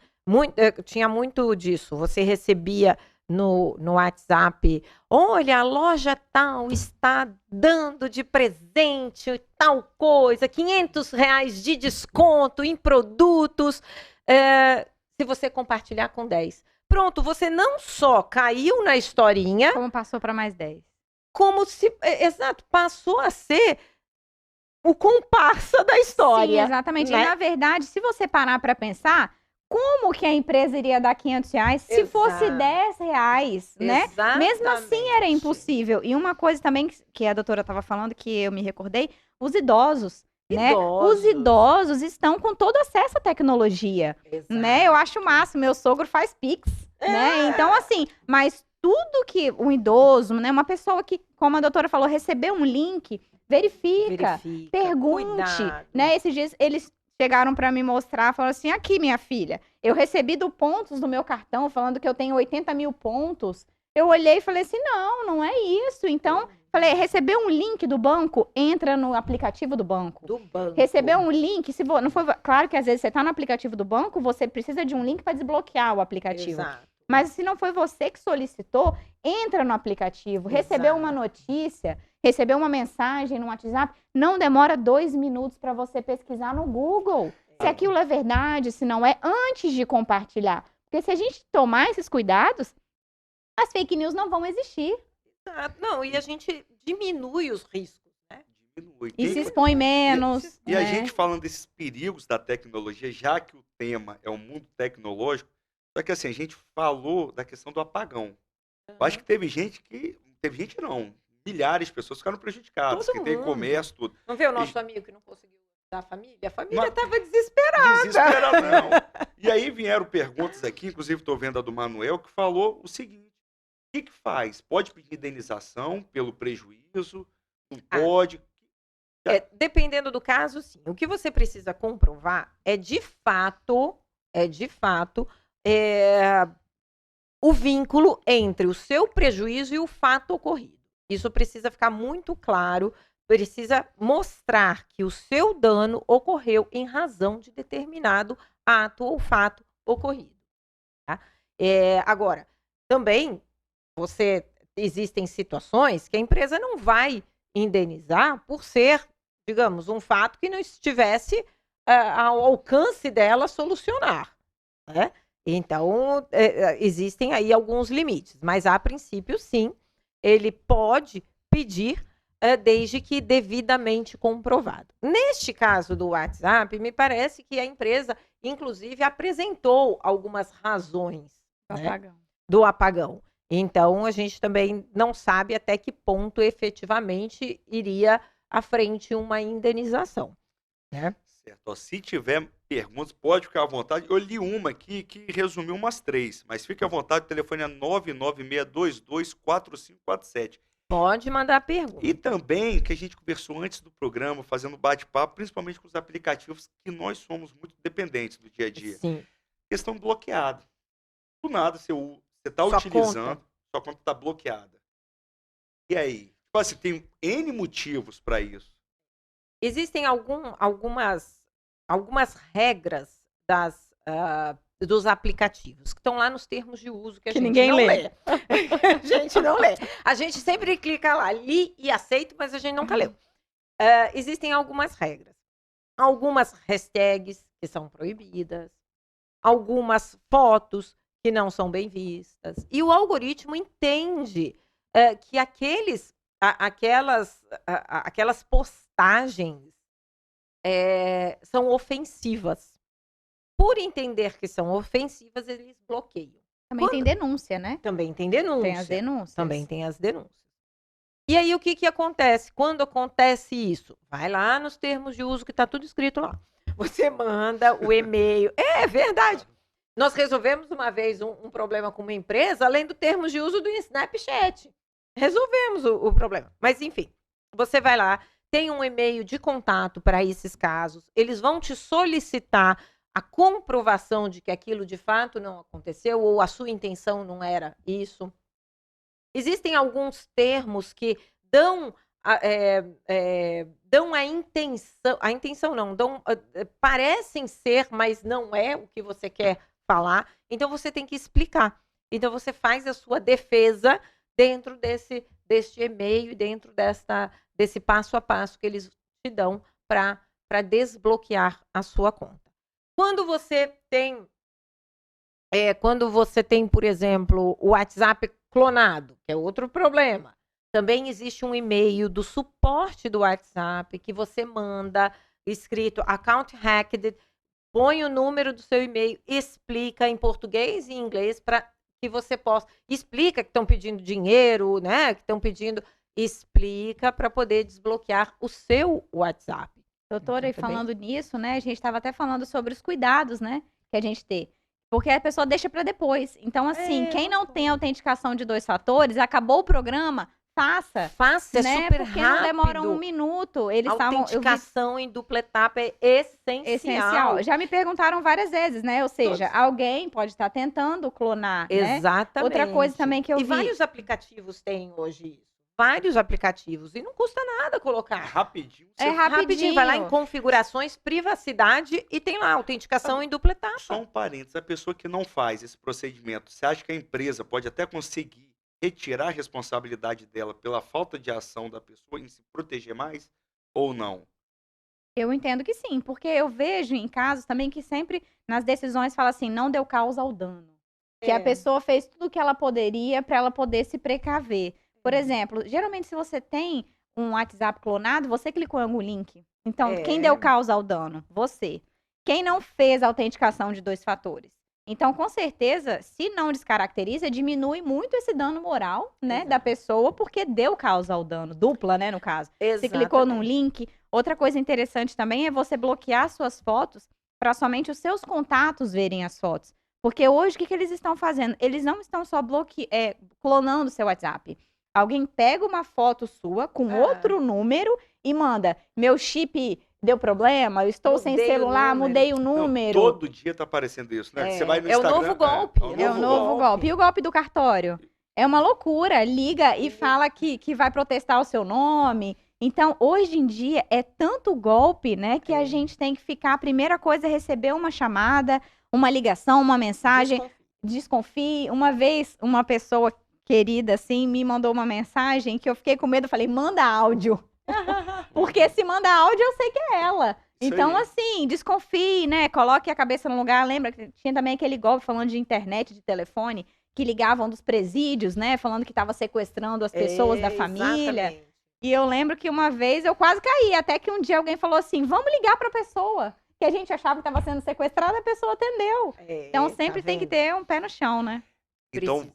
tinha muito disso. Você recebia no WhatsApp, olha, a loja tal está dando de presente tal coisa, R$500 de desconto em produtos, se você compartilhar com 10. Pronto, você não só caiu na historinha, Como passou para mais 10. como se, exato, passou a ser o comparsa da história. Sim, exatamente. né? E, na verdade, se você parar para pensar, como que a empresa iria dar R$500 se fosse R$10, né? Mesmo assim era impossível. E uma coisa também que a doutora estava falando, que eu me recordei, os idosos, né? Os idosos estão com todo acesso à tecnologia, né? Eu acho o máximo, meu sogro faz Pix, né? Então, assim, mas tudo que um idoso, né? Uma pessoa que, como a doutora falou, recebeu um link, verifica, pergunte, cuidado. né? Esses dias eles chegaram para me mostrar, falaram assim, aqui, minha filha, eu recebi pontos do meu cartão falando que eu tenho 80 mil pontos. Eu olhei e falei assim, não é isso. Então, falei, recebeu um link do banco, entra no aplicativo do banco. Recebeu um link, se não foi, claro que às vezes você está no aplicativo do banco, você precisa de um link para desbloquear o aplicativo. Exato. Mas se não foi você que solicitou, entra no aplicativo, recebeu uma notícia, recebeu uma mensagem no WhatsApp, não demora 2 minutos para você pesquisar no Google se aquilo é verdade, se não é, antes de compartilhar. Porque se a gente tomar esses cuidados, as fake news não vão existir. Não, e a gente diminui os riscos, né? Diminui. E se expõe menos. E a né? gente falando desses perigos da tecnologia, já que o tema é o mundo tecnológico, só que assim, a gente falou da questão do apagão. Eu acho que teve gente não, milhares de pessoas ficaram prejudicadas, Todo que tem mundo. comércio, tudo. Não vê o nosso amigo que não conseguiu da família? A família estava desesperada. Desesperadão. E aí vieram perguntas aqui, inclusive estou vendo a do Manuel, que falou o seguinte: o que faz? Pode pedir indenização pelo prejuízo? Não pode? Dependendo do caso, sim. O que você precisa comprovar é de fato, o vínculo entre o seu prejuízo e o fato ocorrido. Isso precisa ficar muito claro, precisa mostrar que o seu dano ocorreu em razão de determinado ato ou fato ocorrido. Tá? Agora, também, existem situações que a empresa não vai indenizar por ser, digamos, um fato que não estivesse ao alcance dela solucionar, né? Então, existem aí alguns limites, mas a princípio, sim, ele pode pedir desde que devidamente comprovado. Neste caso do WhatsApp, me parece que a empresa, inclusive, apresentou algumas razões do apagão. Então, a gente também não sabe até que ponto efetivamente iria à frente uma indenização, né? Certo. Ó, se tiver perguntas, pode ficar à vontade. Eu li uma aqui que resumiu umas 3, mas fique à vontade, o telefone é 996224547. Pode mandar pergunta. E também, que a gente conversou antes do programa, fazendo bate-papo, principalmente com os aplicativos que nós somos muito dependentes do dia a dia. Sim. Questão bloqueada. Do nada, você está Sua utilizando, sua conta está bloqueada. E aí? Tipo assim, tem N motivos para isso. Existem algumas regras dos aplicativos que estão lá nos termos de uso que a gente ninguém não lê. lê. A gente não lê. A gente sempre clica lá, li e aceito, mas a gente nunca leu. Existem algumas regras. Algumas hashtags que são proibidas, algumas fotos que não são bem vistas. E o algoritmo entende que aquelas postagens são ofensivas. Por entender que são ofensivas, eles bloqueiam. Também tem denúncia, né? Também tem denúncia. Tem as denúncias. Também tem as denúncias. E aí, o que acontece? Quando acontece isso? Vai lá nos termos de uso que está tudo escrito lá. Você manda o e-mail. É verdade. Nós resolvemos uma vez um problema com uma empresa, além do termos de uso do Snapchat. Resolvemos o problema. Mas, enfim, você vai lá, tem um e-mail de contato para esses casos. Eles vão te solicitar a comprovação de que aquilo de fato não aconteceu ou a sua intenção não era isso. Existem alguns termos que dão a intenção não, parecem ser, mas não é o que você quer falar. Então você tem que explicar. Então você faz a sua defesa dentro deste e-mail, dentro desse passo a passo que eles te dão para desbloquear a sua conta. Quando você tem, por exemplo, o WhatsApp clonado, que é outro problema, também existe um e-mail do suporte do WhatsApp que você manda escrito account hacked, põe o número do seu e-mail, explica em português e em inglês para que você possa, explica que estão pedindo dinheiro, né? Que estão pedindo, explica para poder desbloquear o seu WhatsApp. Doutora, e falando nisso, né, a gente estava até falando sobre os cuidados, né, que a gente tem. Porque a pessoa deixa para depois. Então, assim, quem não tem autenticação de 2 fatores, acabou o programa, faça. Faça, né, é super porque rápido. não demora 1 minuto. Eles autenticação em dupla etapa é essencial. Já me perguntaram várias vezes, né? Ou seja, alguém pode estar tentando clonar, Exatamente. Né? Outra coisa também que eu vi. E vários aplicativos têm hoje isso. Vários aplicativos. E não custa nada colocar. Rapidinho. Rapidinho. Vai lá em configurações, privacidade e tem lá autenticação em dupla etapa. Só um parênteses. A pessoa que não faz esse procedimento, você acha que a empresa pode até conseguir retirar a responsabilidade dela pela falta de ação da pessoa em se proteger mais ou não? Eu entendo que sim, porque eu vejo em casos também que sempre nas decisões fala assim, não deu causa ao dano. Que a pessoa fez tudo o que ela poderia para ela poder se precaver. Por exemplo, geralmente se você tem um WhatsApp clonado, você clicou em algum link. Então, quem deu causa ao dano? Você. Quem não fez a autenticação de 2 fatores? Então, com certeza, se não descaracteriza, diminui muito esse dano moral, né, da pessoa, porque deu causa ao dano. Dupla, né, no caso. Você clicou num link. Outra coisa interessante também é você bloquear suas fotos para somente os seus contatos verem as fotos. Porque hoje, o que eles estão fazendo? Eles não estão só clonando o seu WhatsApp. Alguém pega uma foto sua com outro número e manda, meu chip deu problema, eu estou sem celular, mudei o número. Não, todo dia tá aparecendo isso, né? Você vai no Instagram, o novo golpe. É o novo golpe. E o golpe do cartório? É uma loucura. Liga e fala que vai protestar o seu nome. Então, hoje em dia, é tanto golpe, né, que a gente tem que ficar, a primeira coisa é receber uma chamada, uma ligação, uma mensagem. Desconfie. Uma vez, uma pessoa querida, assim, me mandou uma mensagem que eu fiquei com medo, falei, manda áudio. Porque se manda áudio, eu sei que é ela. Então, assim, desconfie, né? Coloque a cabeça no lugar. Lembra que tinha também aquele golpe falando de internet, de telefone, que ligavam dos presídios, né? Falando que estava sequestrando as pessoas da família. Exatamente. E eu lembro que uma vez eu quase caí, até que um dia alguém falou assim, vamos ligar para a pessoa. Que a gente achava que estava sendo sequestrada, a pessoa atendeu. Então, sempre tem que ter um pé no chão, né? Então,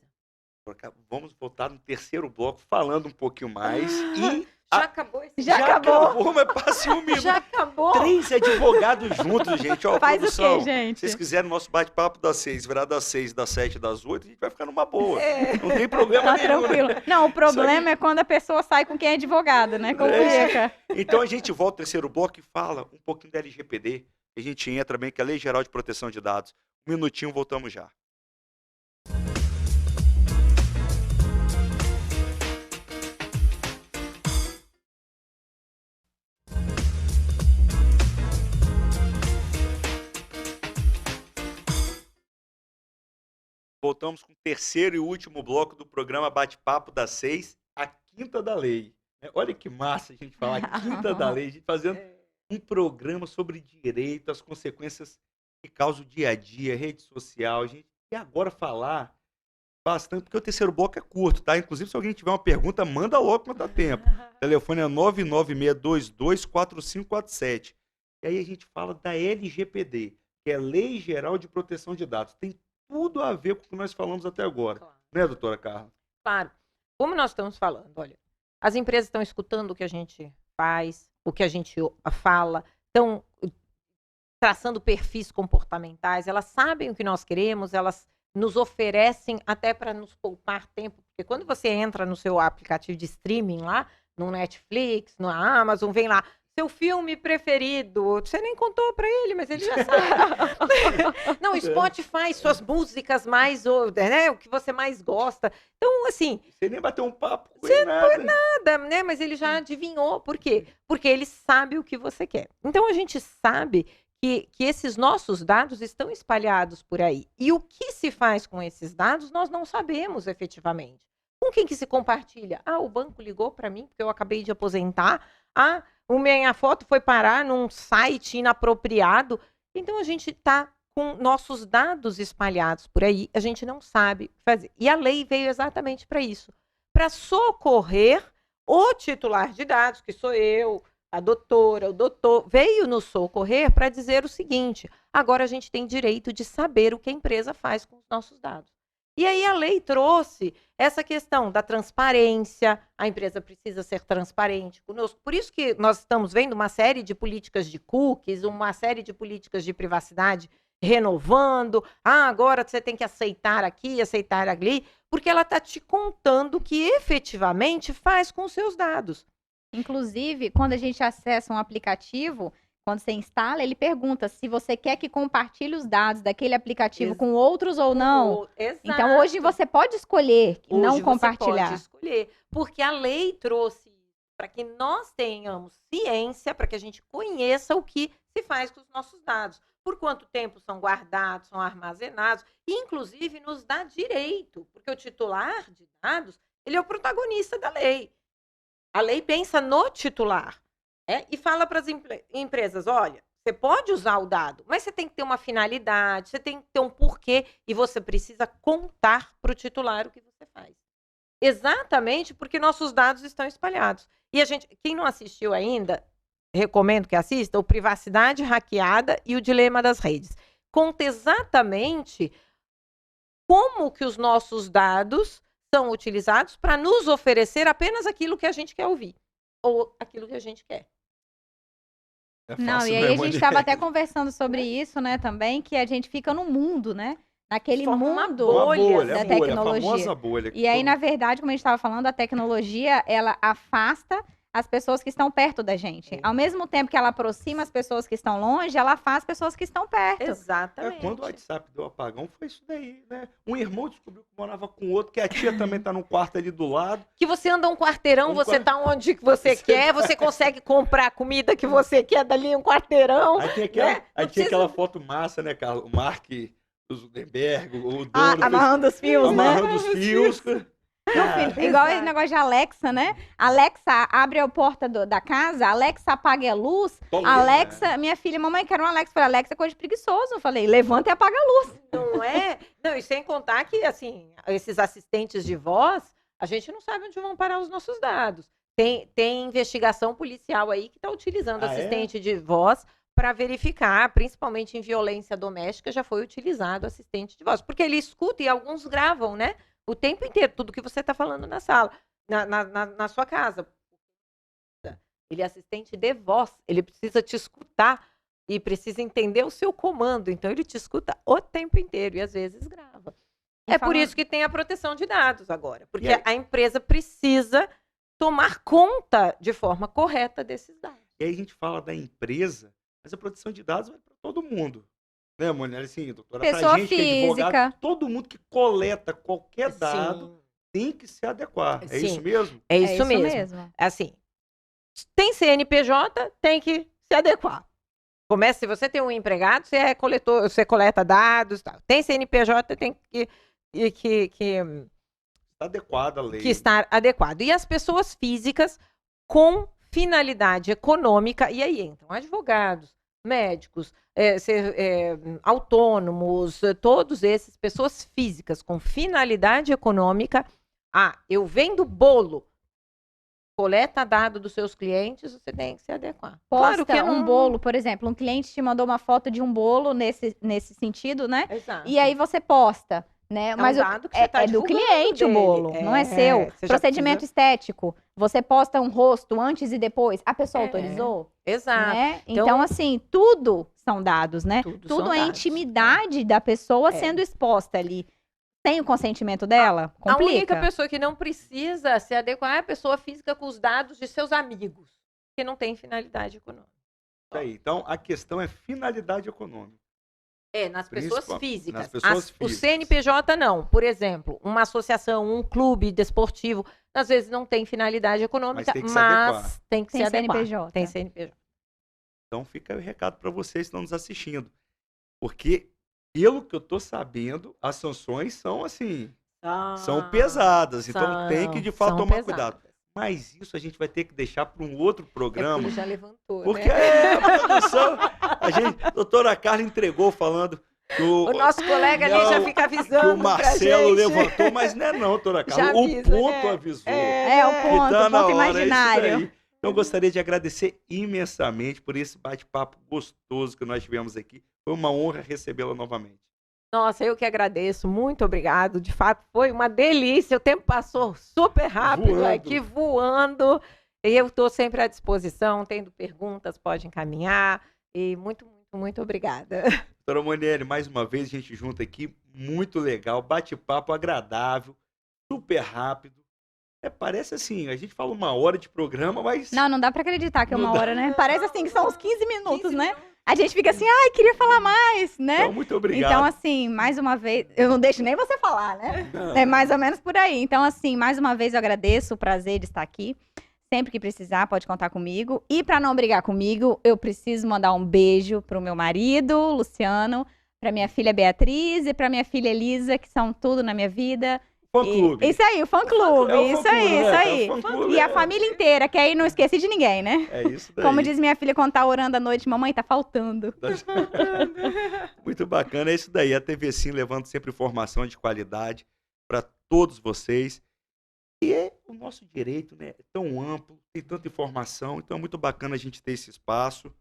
vamos voltar no terceiro bloco, falando um pouquinho mais. E Já acabou esse Já acabou. mas passe um minuto. Já acabou. 3 advogados juntos, gente. Ó, Faz produção, o quê, gente? se vocês quiserem nosso bate-papo das 6, virar das 6, das 7, das 8, a gente vai ficar numa boa. Não tem problema Tá nenhum. tranquilo. Né? Não, o problema é quando a pessoa sai com quem é advogado, né? Complica. Então a gente volta ao terceiro bloco e fala um pouquinho da LGPD. A gente entra bem, que é a Lei Geral de Proteção de Dados. Um minutinho, voltamos já. Voltamos com o terceiro e último bloco do programa Bate-Papo das 6, a Quinta da Lei. Olha que massa a gente falar a Quinta da Lei, a gente fazendo um programa sobre direito, as consequências que causa o dia a dia, rede social. A gente quer agora falar bastante, porque o terceiro bloco é curto, tá? Inclusive, se alguém tiver uma pergunta, manda logo quando dá tempo. O telefone é 996224547. E aí a gente fala da LGPD, que é Lei Geral de Proteção de Dados. Tem tudo a ver com o que nós falamos até agora. Claro. Né, doutora Carla? Claro. Como nós estamos falando, olha, as empresas estão escutando o que a gente faz, o que a gente fala, estão traçando perfis comportamentais, elas sabem o que nós queremos, elas nos oferecem até para nos poupar tempo, porque quando você entra no seu aplicativo de streaming lá, no Netflix, no Amazon, vem lá, seu filme preferido, você nem contou para ele, mas ele já sabe. Não, Spotify, suas músicas mais, né, o que você mais gosta. Então, assim... Você nem bateu um papo com ele, nada. Nada, né, mas ele já adivinhou. Por quê? Porque ele sabe o que você quer. Então, a gente sabe que esses nossos dados estão espalhados por aí. E o que se faz com esses dados, nós não sabemos efetivamente. Com quem que se compartilha? Ah, o banco ligou para mim porque eu acabei de aposentar. Ah, minha foto foi parar num site inapropriado. Então, a gente está com nossos dados espalhados por aí, a gente não sabe fazer. E a lei veio exatamente para isso, para socorrer o titular de dados, que sou eu, a doutora, o doutor, veio nos socorrer para dizer o seguinte: agora a gente tem direito de saber o que a empresa faz com os nossos dados. E aí a lei trouxe essa questão da transparência, a empresa precisa ser transparente conosco. Por isso que nós estamos vendo uma série de políticas de cookies, uma série de políticas de privacidade renovando. Ah, agora você tem que aceitar aqui, aceitar ali, porque ela está te contando o que efetivamente faz com os seus dados. Inclusive, quando a gente acessa um aplicativo, quando você instala, ele pergunta se você quer que compartilhe os dados daquele aplicativo com outros ou não. Exato. Então, hoje você pode escolher não Hoje compartilhar. Você pode escolher, porque a lei trouxe para que nós tenhamos ciência, para que a gente conheça o que se faz com os nossos dados. Por quanto tempo são guardados, são armazenados, e inclusive nos dá direito, porque o titular de dados, ele é o protagonista da lei. A lei pensa no titular. E fala para as empresas, olha, você pode usar o dado, mas você tem que ter uma finalidade, você tem que ter um porquê, e você precisa contar para o titular o que você faz. Exatamente porque nossos dados estão espalhados. E a gente, quem não assistiu ainda, recomendo que assista, o Privacidade Hackeada e o Dilema das Redes. Conta exatamente como que os nossos dados são utilizados para nos oferecer apenas aquilo que a gente quer ouvir, ou aquilo que a gente quer. Não, e aí a gente estava até conversando sobre isso, né, também, que a gente fica no mundo, né? Naquele mundo da tecnologia. A famosa bolha. E aí, na verdade, como a gente estava falando, a tecnologia, ela afasta as pessoas que estão perto da gente. Ao mesmo tempo que ela aproxima as pessoas que estão longe, ela afasta as pessoas que estão perto. Exatamente. Quando o WhatsApp deu apagão, foi isso daí, né? Um irmão descobriu que morava com outro, que a tia também tá num quarto ali do lado. Que você anda um quarteirão, você tá onde que você quer, você consegue comprar a comida que você quer dali um quarteirão. Aí tinha aquela foto massa, né, Carlos? O Mark Zuckerberg, o dono. Amarrando os fios, né? Amarrando os fios. Igual esse negócio de Alexa, né? Alexa, abre a porta da casa, Alexa, apaga a luz. Alexa, minha filha, mamãe, quero um Alexa. Eu falei, Alexa é coisa de preguiçoso. Eu falei, levanta e apaga a luz. Não é? Não, e sem contar que, assim, esses assistentes de voz, a gente não sabe onde vão parar os nossos dados. Tem investigação policial aí que está utilizando assistente de voz para verificar, principalmente em violência doméstica, já foi utilizado assistente de voz. Porque ele escuta e alguns gravam, né? O tempo inteiro, tudo que você está falando na sala, na sua casa. ele é assistente de voz, ele precisa te escutar e precisa entender o seu comando. Então, ele te escuta o tempo inteiro e às vezes grava. É por isso que tem a proteção de dados agora, porque a empresa precisa tomar conta de forma correta desses dados. E aí a gente fala da empresa, mas a proteção de dados vai para todo mundo. Né, Mônica? Assim, doutora, Pessoa pra gente que é física. advogado, todo mundo que coleta qualquer dado Sim. tem que se adequar. É Sim. isso mesmo? É isso mesmo. Assim, tem CNPJ, tem que se adequar. Começa, se você tem um empregado, você é coletor, você coleta dados, tal. Tem CNPJ, tem que Está adequada a lei. que estar adequado. E as pessoas físicas com finalidade econômica, e aí entram advogados, médicos, autônomos, todos esses, pessoas físicas com finalidade econômica. Eu vendo bolo. Coleta dado dos seus clientes, você tem que se adequar. Posta Claro que um bolo, por exemplo, um cliente te mandou uma foto de um bolo nesse sentido, né? Exato. E aí você posta, né? um Mas dado que você tá é do divulgando cliente o dele. bolo, não é seu. Você já Procedimento estético, você posta um rosto antes e depois, a pessoa É. autorizou? Exato. Né? Então- Então, assim, tudo são dados, né? Tudo Tudo são é a dados. intimidade da pessoa sendo exposta ali. Sem o consentimento dela, A única complica. pessoa que não precisa se adequar é a pessoa física com os dados de seus amigos, que não tem finalidade econômica. Isso aí. Então, a questão é finalidade econômica. Nas pessoas Principal- físicas. nas pessoas O físicas. CNPJ não. Por exemplo, uma associação, um clube desportivo, às vezes não tem finalidade econômica, Mas tem que se adequar. mas tem que Tem se adequar. CNPJ. Tem CNPJ. Então, fica aí o recado para vocês que estão nos assistindo. Porque, pelo que eu estou sabendo, as sanções são assim, são pesadas. Então, tem que, de fato, são tomar pesadas. cuidado. Mas isso a gente vai ter que deixar para um outro É porque programa. ele já levantou, Porque né? a produção, a doutora Carla entregou falando que O nosso colega ali já fica que avisando o Marcelo pra gente. levantou, mas não é não, doutora Carla. Já O avisa, ponto né? avisou. É o Que ponto, tá na ponto hora, é isso imaginário. daí. Então, eu gostaria de agradecer imensamente por esse bate-papo gostoso que nós tivemos aqui. Foi uma honra recebê-la novamente. Nossa, eu que agradeço. Muito obrigado. De fato, foi uma delícia. O tempo passou super rápido Voando. aqui, voando. E eu estou sempre à disposição. Tendo perguntas, pode encaminhar. E muito, muito, muito obrigada. Doutora Monieri, mais uma vez a gente junta aqui. Muito legal, bate-papo agradável, super rápido. Parece assim, a gente fala 1 hora de programa, mas... Não dá pra acreditar que é Não uma dá. hora, né? Parece assim que são uns 15 minutos, 15 né? minutos. A gente fica assim, ai, queria falar mais, né? Então, muito obrigado. Então, assim, mais uma vez, eu não deixo nem você falar, né? Não. É mais ou menos por aí. Então, assim, mais uma vez eu agradeço o prazer de estar aqui. Sempre que precisar, pode contar comigo. E para não brigar comigo, eu preciso mandar um beijo pro meu marido, Luciano, pra minha filha Beatriz e pra minha filha Elisa, que são tudo na minha vida. Fã-clube. Isso aí, o fã-clube. É o Isso fã-clube, aí, né? isso É aí. o fã-clube, E a é. família inteira, que aí não esqueci de ninguém, né? É isso daí. Como diz minha filha quando tá orando à noite, mamãe, tá faltando. Muito bacana, é isso daí. A TV Sim levando sempre informação de qualidade para todos vocês. E é o nosso direito, né? É tão amplo, tem tanta informação, então é muito bacana a gente ter esse espaço.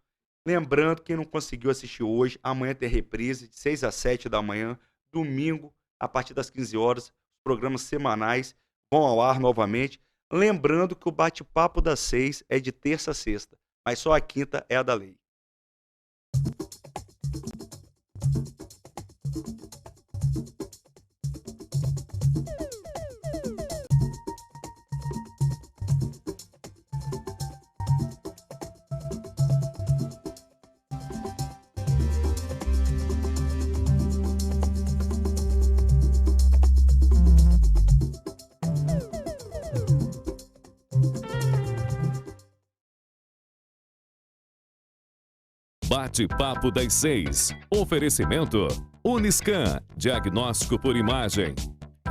Lembrando, quem não conseguiu assistir hoje, amanhã tem reprise de 6 às 7 da manhã, domingo, a partir das 15 horas, os programas semanais vão ao ar novamente. Lembrando que o bate-papo das 6 é de terça a sexta, mas só a quinta é a da lei. Bate-papo das 6. Oferecimento Uniscan, diagnóstico por imagem.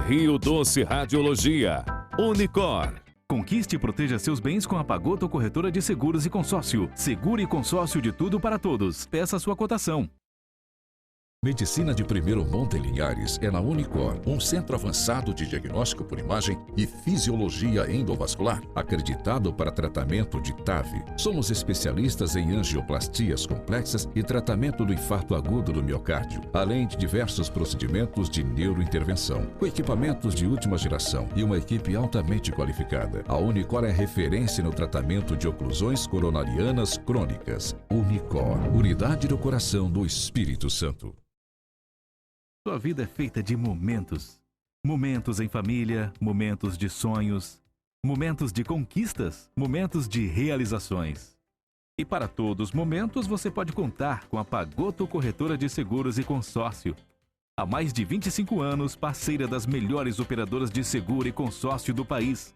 Rio Doce Radiologia. Unicor. Conquiste e proteja seus bens com a Pagoto Corretora de Seguros e Consórcio. Seguro e consórcio de tudo para todos. Peça sua cotação. Medicina de primeiro monte em Linhares é na Unicor, um centro avançado de diagnóstico por imagem e fisiologia endovascular, acreditado para tratamento de TAV. Somos especialistas em angioplastias complexas e tratamento do infarto agudo do miocárdio, além de diversos procedimentos de neurointervenção, com equipamentos de última geração e uma equipe altamente qualificada. A Unicor é referência no tratamento de oclusões coronarianas crônicas. Unicor, unidade do coração do Espírito Santo. Sua vida é feita de momentos. Momentos em família, momentos de sonhos, momentos de conquistas, momentos de realizações. E para todos os momentos você pode contar com a Pagoto Corretora de Seguros e Consórcio. Há mais de 25 anos, parceira das melhores operadoras de seguro e consórcio do país.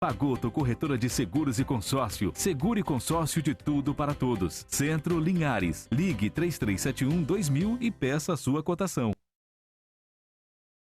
Pagoto Corretora de Seguros e Consórcio. Seguro e consórcio de tudo para todos. Centro Linhares. Ligue 3371-2000 e peça a sua cotação.